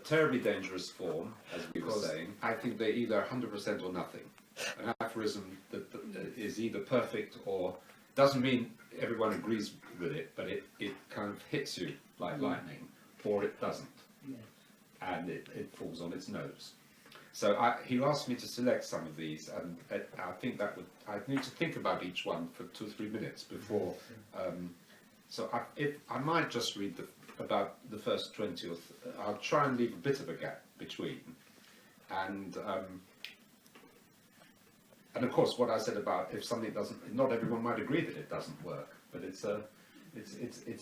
terribly dangerous form, as we were saying. I think they're either 100% or nothing. An aphorism that is either perfect or doesn't mean everyone agrees with it, but it kind of hits you like lightning, or it doesn't, and it falls on its nose. So he asked me to select some of these, and I think I'd need to think about each one for 2 or 3 minutes before. So I might just read about the first 20, or I'll try and leave a bit of a gap between, and of course what I said about if something doesn't, not everyone might agree that it doesn't work, but it's a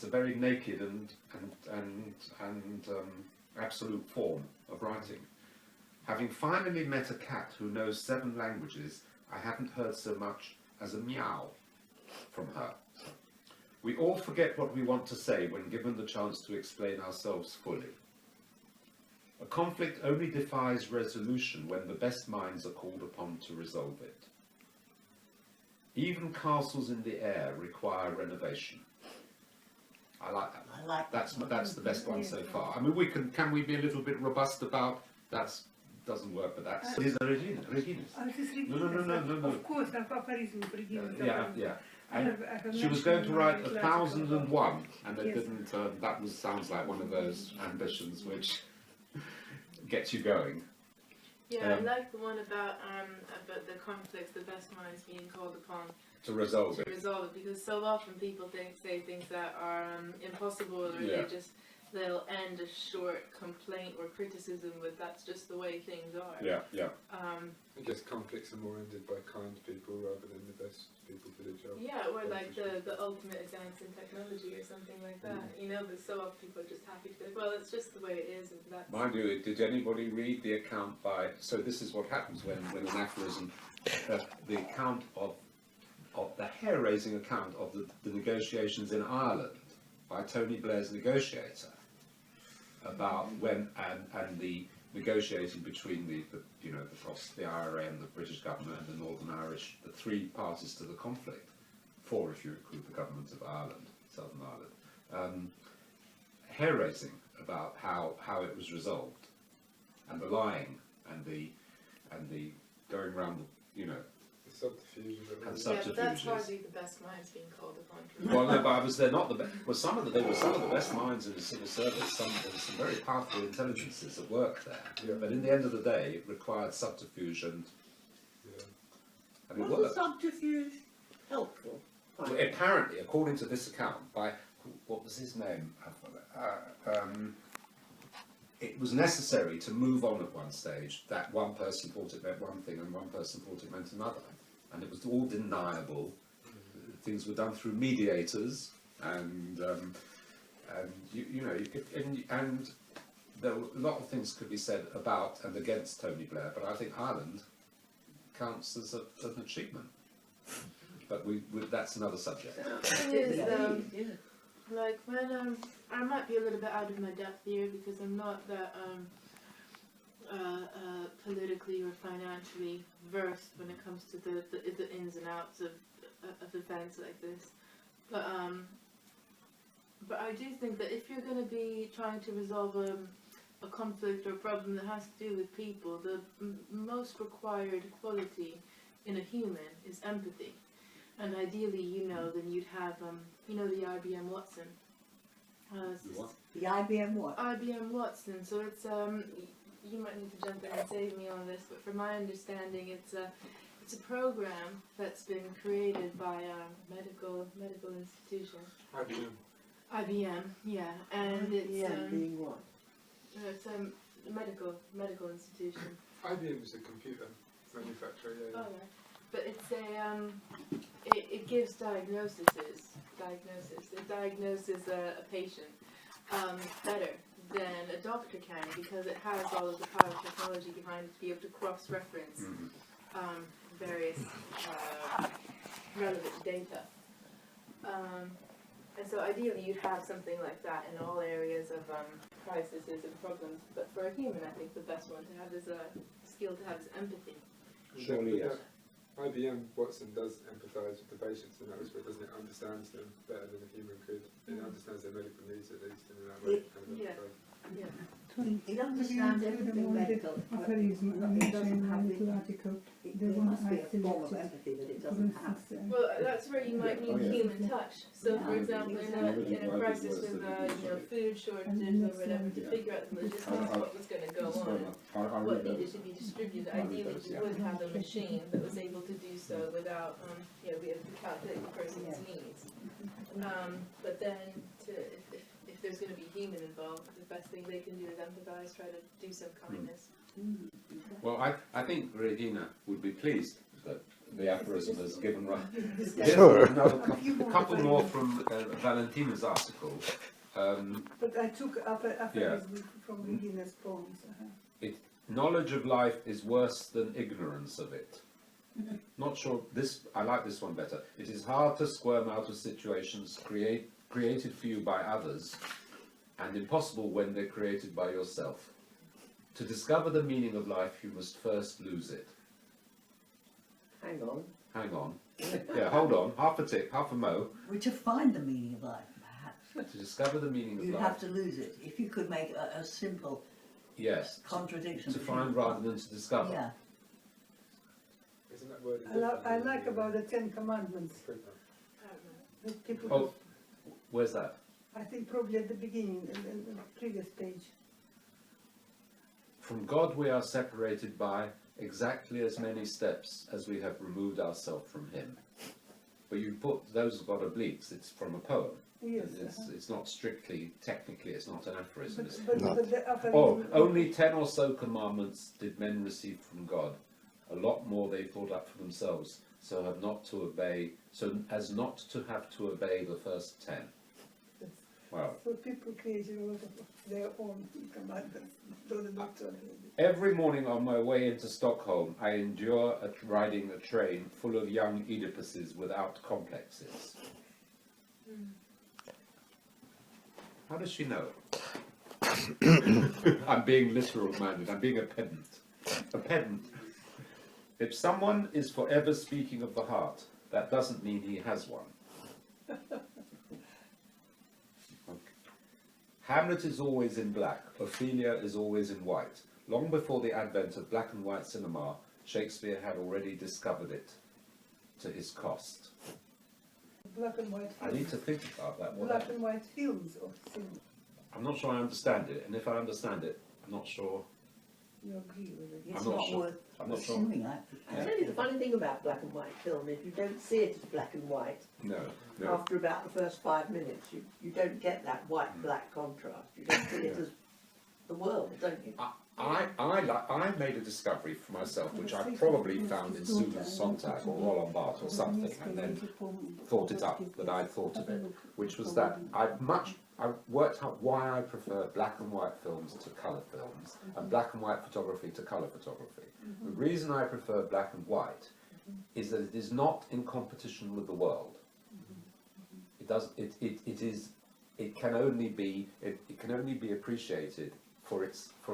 very naked and absolute form of writing. Having finally met a cat who knows 7 languages, I haven't heard so much as a meow from her. We all forget what we want to say when given the chance to explain ourselves fully. A conflict only defies resolution when the best minds are called upon to resolve it. Even castles in the air require renovation. I like that one. I like that's the best one so far. I mean, can we be a little bit robust about doesn't work, but that's is Regina. Regina's. No. Of course, aphorisms, Regina. Yeah. And she was going to write 1001, and it didn't. That sounds like one of those ambitions which gets you going. Yeah, I like the one about the conflicts, the best minds being called upon to resolve it, because so often people say things that are impossible, or they'll end a short complaint or criticism with "that's just the way things are." Yeah. I guess conflicts are more ended by kind people rather than the best people for the job. Yeah, or like the ultimate advance in technology or something like that. You know, but so often people are just happy to be like, well, it's just the way it is. And that's... Mind you, did anybody read the account by... So this is what happens when an aphorism... the account of the hair-raising account of the negotiations in Ireland by Tony Blair's negotiator about when... and the negotiating between the IRA and the British government and the Northern Irish, the 3 parties to the conflict, 4 if you include the government of Ireland, Southern Ireland, hair-raising about how it was resolved, and the lying and the going around the subterfuges. Yeah, but that's hardly the best minds being called upon. Well, no, but they're not the best. Well, they were some of the best minds in the civil service. There were some very powerful intelligences that worked there. Yeah. But in the end of the day, it required subterfuge and it Was worked. the subterfuge helpful? Well, apparently, according to this account, by what was his name? It was necessary to move on at one stage. That one person thought it meant one thing and one person thought it meant another. And it was all deniable. Things were done through mediators, and there were a lot of things could be said about and against Tony Blair, but I think Ireland counts as an achievement. But that's another subject. Like when I might be a little bit out of my depth here because I'm not that politically or financially versed when it comes to the ins and outs of events like this, but I do think that if you're going to be trying to resolve a conflict or a problem that has to do with people, the most required quality in a human is empathy. And ideally, then you'd have, the IBM Watson. The IBM what? IBM Watson. So it's, you might need to jump in and save me on this, but from my understanding, it's a program that's been created by a medical institution. IBM, yeah, and it's being what? It's a medical institution. IBM is a computer manufacturer. Yeah. Oh, yeah. But it's it gives diagnosis. It diagnoses a patient better than a doctor can because it has all of the power of technology behind it to be able to cross-reference various relevant data. And so ideally you'd have something like that in all areas of crises and problems. But for a human, I think the best one to have is a skill to have is empathy. Surely, yes. IBM Watson does empathise with the patients in that respect, doesn't it? Understands them better than a human could. It understands their medical needs at least in that way. Yeah. He understands everything medical, but aphorism and it doesn't mention have in the, the article. it, The there one must be I a form of selected. empathy that it For doesn't have. instance, Well, that's where you might need Oh, yeah. human touch. So, for Yeah, example, exactly. in a crisis with food shortages or whatever, to figure out the logistics of what was going to go on, what needed to be distributed. Ideally, you would have a machine that was able to do so without, be able to calculate the person's needs. But then, if there's going to be human involved, the best thing they can do is empathize, try to do some kindness. Well, I think Regina would be pleased that the aphorism has given rise. Sure. Another couple more from Valentina's article. But I took aphorism from Regina's poems. Knowledge of life is worse than ignorance of it. Not sure, I like this one better. It is hard to squirm out of situations created for you by others, and impossible when they're created by yourself. To discover the meaning of life, you must first lose it. Hang on. Hang on. Yeah, hold on. Half a tick, half a mo. Well, to find the meaning of life, perhaps, To discover the meaning of you'd life. have to lose it. If you could make a simple Yes. contradiction. To between- find rather than to discover. Yeah. Isn't that word? I like about the Ten Commandments. I don't know. That people, Oh, where's that? I think probably at the beginning, in the previous page. From God we are separated by exactly as many steps as we have removed ourselves from Him. But you put those have got obliques. It's from a poem. Yes. It's not strictly, technically, it's not an aphorism. It's- But the aphorism. Oh, only 10 or so commandments did men receive from God. A lot more they thought up for themselves, so as not to have to obey the first 10. Yes. Wow. So people created a lot of their own commandments. Those are not so Every morning on my way into Stockholm, I endure riding a train full of young Oedipuses without complexes. How does she know? I'm being literal-minded. I'm being a pedant. A pedant. If someone is forever speaking of the heart, that doesn't mean he has one. Okay. Hamlet is always in black. Ophelia is always in white. Long before the advent of black and white cinema, Shakespeare had already discovered it to his cost. black and white I films. need to think about that. Black and white films of cinema. I'm not sure I understand it, and if I understand it, I'm not sure. You agree with it? It's I'm not not sure. worth I'm not sure. assuming. I tell you the funny thing about black and white film, if you don't see it as black and white, No, no. after about the first 5 minutes, you don't get that white-black contrast. You don't see it as the world, don't you? I made a discovery for myself, which I probably found in Susan Sontag or Roland Barthes or something, and then thought it up that I'd thought of it, which was that I worked out why I prefer black and white films to colour films and black and white photography to colour photography. The reason I prefer black and white is that it is not in competition with the world. It can only be appreciated for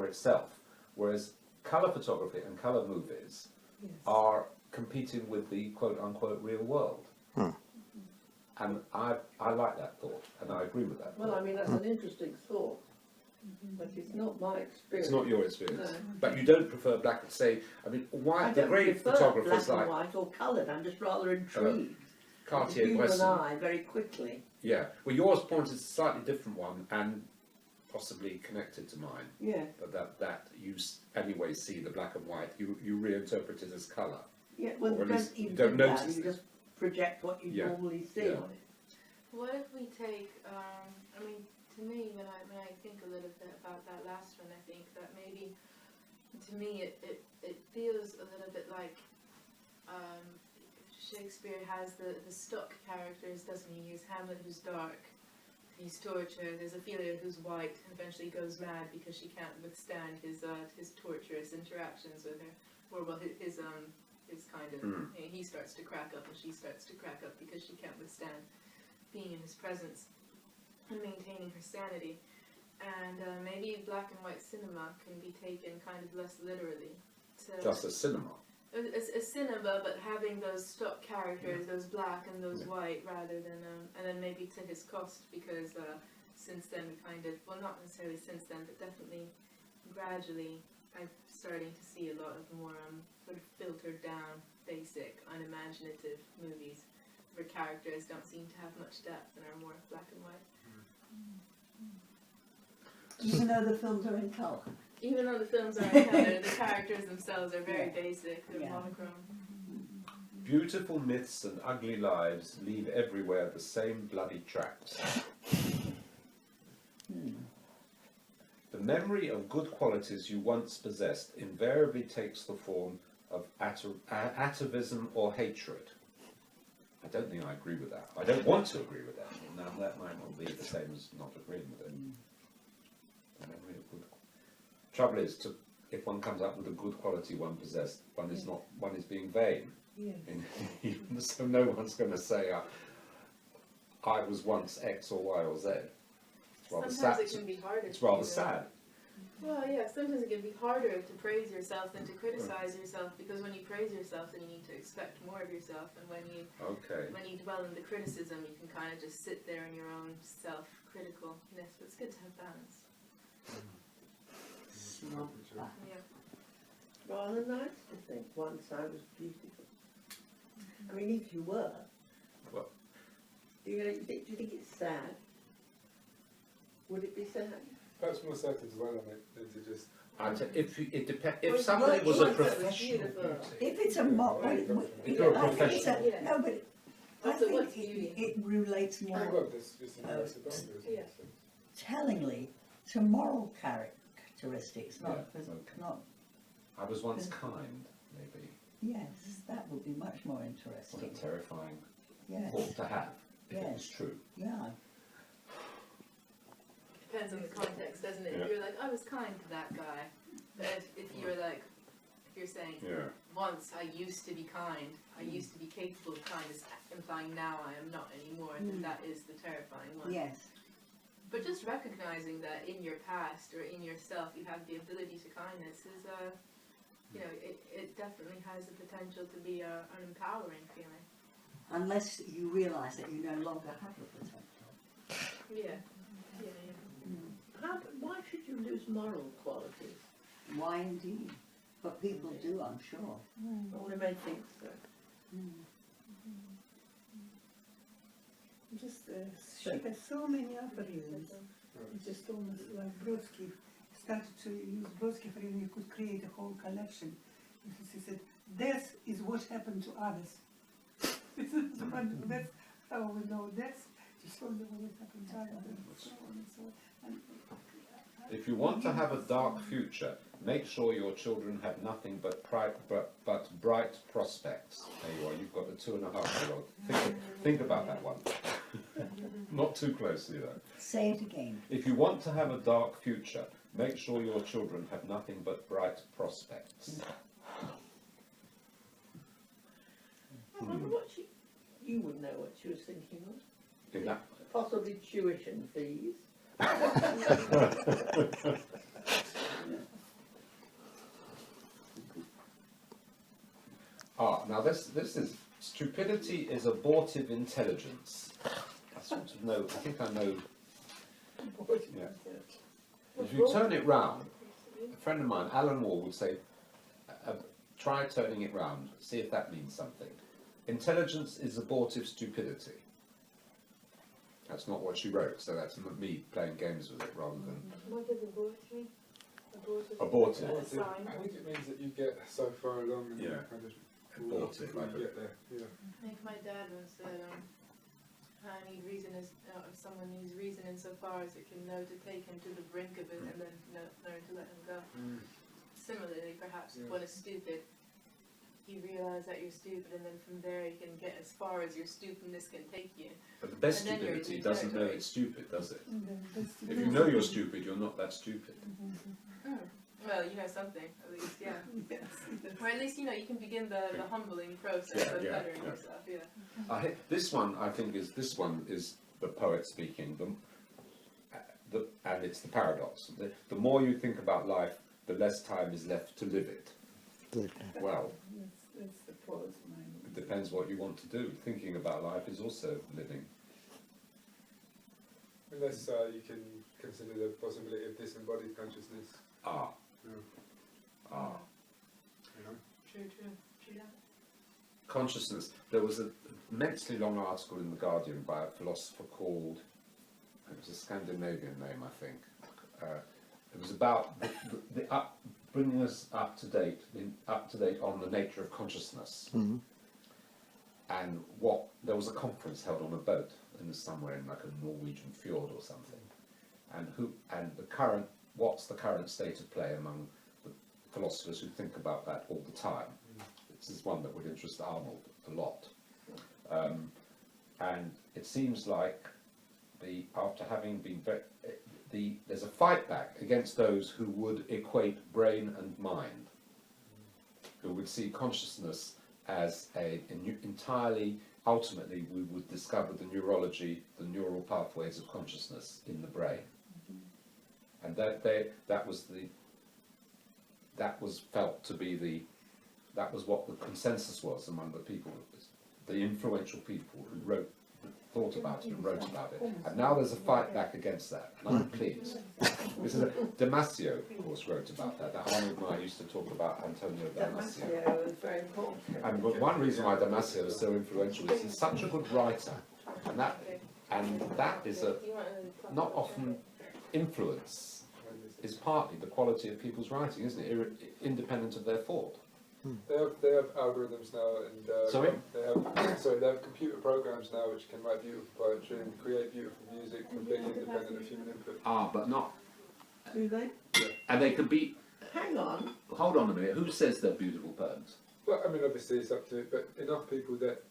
itself, whereas colour photography and colour movies Yes. are competing with the quote-unquote real world. And I like that thought, and I agree with that Well, thought. I mean, that's an interesting thought, but it's not my experience. It's not your experience. No. But you don't prefer black, say, I mean, why I the don't great prefer photographers black like and white or coloured. I'm just rather intrigued. The human Cartier-Bresson. eye very quickly. Yeah, well yours points is a slightly different one, and possibly connected to mine, Yeah, but that you anyway see the black and white, you reinterpret it as colour. yeah. Well, Or you at don't least you even don't do that. notice You it. just project what you Yeah. normally see Yeah. on it. What if we take, I mean, to me, when I think a little bit about that last one, I think that maybe, to me, it feels a little bit like Shakespeare has the stock characters, doesn't he? He's Hamlet, who's dark, he's tortured, there's Ophelia, who's white, and eventually goes mad because she can't withstand his torturous interactions with her, or well, his kind of, he starts to crack up and she starts to crack up because she can't withstand being in his presence and maintaining her sanity. And maybe black and white cinema can be taken kind of less literally. Just as cinema. A cinema, but having those stock characters, those black and those white, rather than, and then maybe to his cost, because since then we kind of, well not necessarily since then, but definitely gradually I'm starting to see a lot of more sort of filtered down, basic, unimaginative movies where characters don't seem to have much depth and are more black and white. Even though the films are in colour. Even though the films are in colour, the characters themselves are very basic, they're Yeah. monochrome. Beautiful myths and ugly lives leave everywhere the same bloody tracks. The memory of good qualities you once possessed invariably takes the form of atavism or hatred. I don't think I agree with that. I don't want to agree with that. Now that might not be the same as not agreeing with it. The memory of good. Trouble is, if one comes up with a good quality one possessed, one is being vain. Yes. So no one's going to say, I was once X or Y or Z. It's rather Sometimes sad. it can be harder. It's to rather do that. sad. Well, yeah, sometimes it can be harder to praise yourself than to criticize yourself, because when you praise yourself, then you need to expect more of yourself, and when you dwell in the criticism, you can kind of just sit there in your own self-criticalness. But it's good to have balance. Yeah. Rather nice to think once I was beautiful. I mean, if you were. Well- Do you think it's sad? Would it be sad? Perhaps more sad to dwell on it than to just. If somebody was a professional beautiful. beauty, If it's a mock, If you're a professional. no, but I Also, think what's beauty? it relates more Hang on, there's just some nice boundaries. Yeah. tellingly to moral characteristics, not, Yeah, okay. not, I was once kind, maybe. yes, that would be much more What a interesting. terrifying Yes, thought to have, if it was Yes. true. yeah, Depends on the context, doesn't it? Yeah. If you're like, I was kind to that guy, but if you're like, if you're saying, Yeah. once I used to be kind, I used to be capable of kindness, implying now I am not anymore, then that is the terrifying one. yes, But just recognizing that in your past or in yourself you have the ability to kindness is, it definitely has the potential to be an empowering feeling. unless you realise that you no longer have the potential. Yeah. Yeah, Why should you lose moral qualities? Why indeed? But people do, I'm sure. Well, they may think so. Just she has so many aphorisms. It's just almost like Brodsky started to use Brodsky for you could create a whole collection. He said, death is what happened to others. That's how we know death is only what happened to others, and so on and so on. And If you want to have a dark future, make sure your children have nothing but bright prospects. There you are, you've got a 2.5-year-old. Think about that one. Not too closely though. Say it again. If you want to have a dark future, make sure your children have nothing but bright prospects. I wonder what you would know what she was thinking of. In that, Possibly tuition fees. now this is stupidity is abortive intelligence. I sort of know. I think I know. Yeah. If you turn it round, a friend of mine, Alan Moore, would say, try turning it round, see if that means something. Intelligence is abortive stupidity. That's not what she wrote, so that's me playing games with it rather than What does abort mean? Abortive. A sign. I think it means that you get so far along and Yeah. kind of Abortive, before like you get there. Yeah. I think my dad once said, I need reason if someone needs reason insofar as it can know to take him to the brink of it and then learn to let him go. Similarly, perhaps if one is stupid, you realize that you're stupid, and then from there you can get as far as your stupidness can take you. But the best And then you're in stupidity new doesn't know territory. it's stupid, does it? that's If you know you're stupid, you're not that stupid. Well, you know something, at least, yeah. Yes. Or at least, you can begin the humbling process of bettering yourself, yeah. This one is the poet speaking, and it's the paradox. The more you think about life, the less time is left to live it. Well, That's the poet's mind. it depends what you want to do. Thinking about life is also living. Unless you can consider the possibility of disembodied consciousness, Ah. Yeah. Ah. You know? True. Consciousness. There was an immensely long article in The Guardian by a philosopher called, it was a Scandinavian name, I think. It was about bringing us up to date on the nature of consciousness. And there was a conference held on a boat somewhere in like a Norwegian fjord or something. And what's the current state of play among the philosophers who think about that all the time? This is one that would interest Arnold a lot. And it seems like after having been there's a fight back against those who would equate brain and mind, who would see consciousness as entirely, ultimately we would discover the neurology, the neural pathways of consciousness in the brain. And that was felt to be that was what the consensus was among the people, the influential people who thought about it and wrote about it. And now there's a fight back against that, and I'm pleased. This is Damasio, of course, wrote about that. That Arnold and I used to talk about Antonio Damasio. Damasio is very important. And one reason why Damasio is so influential is he's such a good writer, and that is not often influence is partly the quality of people's writing, isn't it? Independent of their thought. They have algorithms now, and they have computer programs now which can write beautiful poetry and create beautiful music completely independent of human input. Ah, but not. Do they? And they could be. Hang on. Hold on a minute. Who says they're beautiful poems? Well, I mean, obviously it's up to it, but enough people that.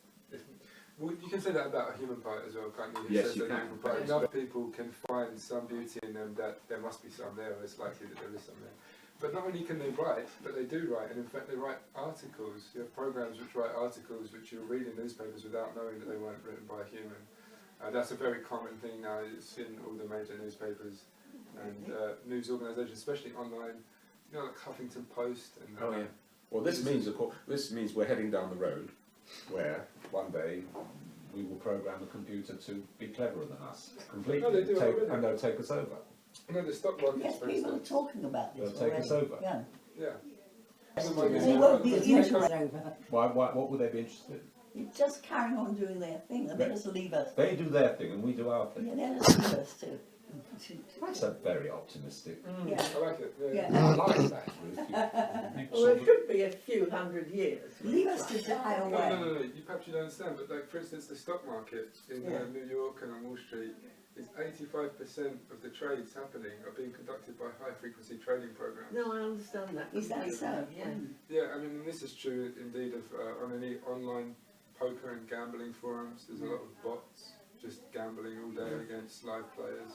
Well, you can say that about a human poet as well, can't you? Yes, you can. But enough people can find some beauty in them that there must be some there, or it's likely that there is some there. But not only can they write, but they do write, and in fact they write articles. You have programs which write articles which you'll read in newspapers without knowing that they weren't written by a human. That's a very common thing now. It's in all the major newspapers and news organisations, especially online. You know, like Huffington Post. And, Oh yeah. Well, this means we're heading down the road where one day we will program a computer to be cleverer than us completely, No, they do already. and they'll take us over. You know, the stock market, Yes, for people are instance. talking about this They'll take us already. over. Yeah. Yeah. They won't be interested over. Why? What would they be interested in? You're just carrying on doing their thing. They just leave us. They do their thing and we do our Yeah, thing. they just leave us too. That's a very optimistic. Yeah. I like it. Yeah. I like that. Well, it could be a few hundred years. Leave us to die No, away. no, no, no. Perhaps you don't understand, but like, for instance, the stock market in New York and on Wall Street is 85% of the trades happening are being conducted by high-frequency trading programs. No, I understand that. Is that so? Yeah. Yeah, I mean, this is true indeed of on any online poker and gambling forums. There's a lot of bots just gambling all day against live players.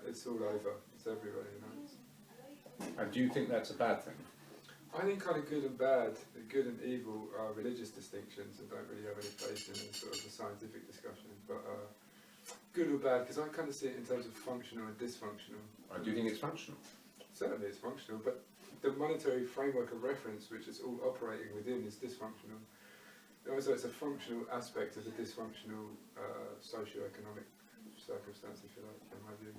It's all over. It's everywhere, you know. And do you think that's a bad thing? I think kind of good and bad, good and evil are religious distinctions and don't really have any place in sort of the scientific discussion. But good or bad, because I kind of see it in terms of functional and dysfunctional. Or do you think it's functional? Certainly it's functional, but the monetary framework of reference which it's all operating within is dysfunctional. And also it's a functional aspect of the dysfunctional socio-economic circumstance, if you like, in my view.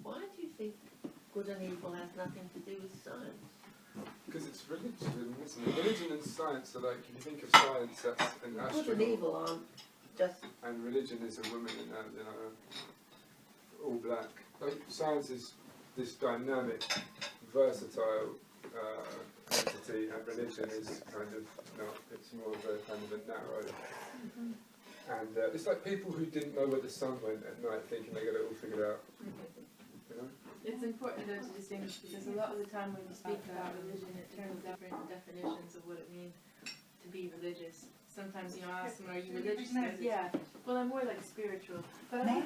Why do you think good and evil has nothing to do with science? Because it's religion, isn't it? Religion and science are like, if you think of science, that's an Good and astronaut. evil aren't just... And religion is a woman in a, you know, all black. Like, science is this dynamic, versatile entity, and religion is kind of not. It's more of a kind of a narrow. And it's like people who didn't know where the sun went at night, thinking they got it all figured out. You know? It's important though to distinguish because a lot of the time when you speak about religion, it turns out different definitions of what it means to be religious. Sometimes, you know, I ask them, are you religious? They go, yeah. Well, I'm more like spiritual. But I